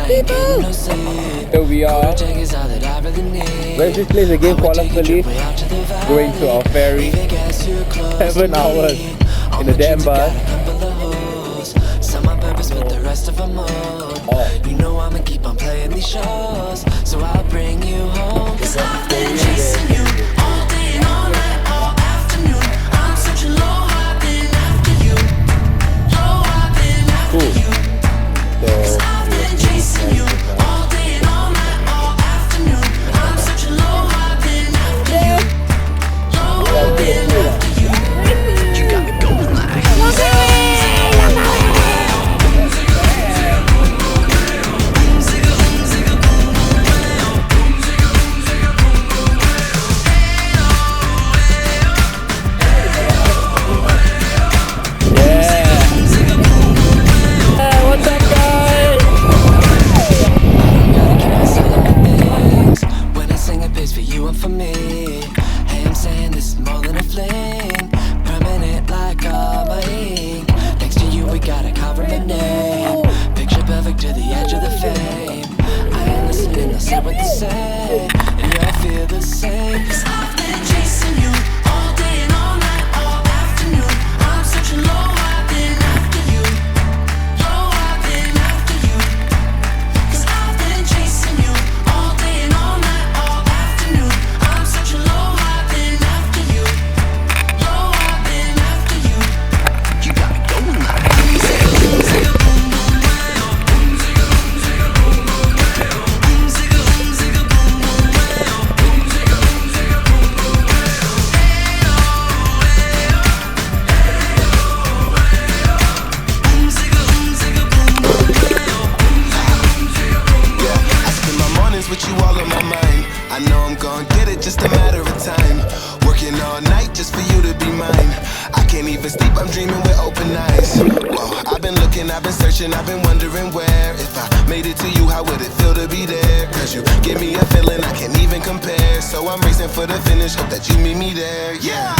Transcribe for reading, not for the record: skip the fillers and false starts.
people! So we are. Where's this place again? Kuala Perlis. Going to our ferry. 7 hours in a damn bus. You know I'ma keep on playing these shows, so I'll bring you home. 'Cause I've been chasing you all day and all night, all afternoon. I'm searching low, I've been after you. Low, I've been after you. 'Cause I've been chasing you all day and all night, all afternoon. I'm searching low, I've been after you. Low, I've been after you. You got me going like. For me, hey, I'm saying this is more than a fling, permanent like all my ink. Next to you, we gotta cover my name. Picture perfect to the edge of the fame. I ain't listening, I'll say what they say, and you'll feel the same. 'Cause I've been chasing you all day and all night, all afternoon. I'm searching low, I've been after you. Low, I've been after you. 'Cause I've been chasing you all day and all night, all afternoon. I'm searching low, I've been after you. Low, I've been after you. You got me going like boom zigga boom zigga boom boom wayo. Boom zigga boom zigga boom boom wayo. Boom zigga boom zigga boom boom wayo. Boom zigga boom zigga boom boom wayo. Ayo ayo boom zigga boom zigga boom boom wayo. Boom zigga boom zigga boom boom. Yeah, I spend my mornings with you all on my mind. I know I'm gon' get it, just a matter of time. Working all night just for you to be mine. I can't even sleep, I'm dreaming with open eyes. Whoa, I've been looking, I've been searching, I've been wondering where. If I made it to you, how would it feel to be there? 'Cause you give me a feeling I can't even compare. So I'm racing for the finish, hope that you meet me there, yeah.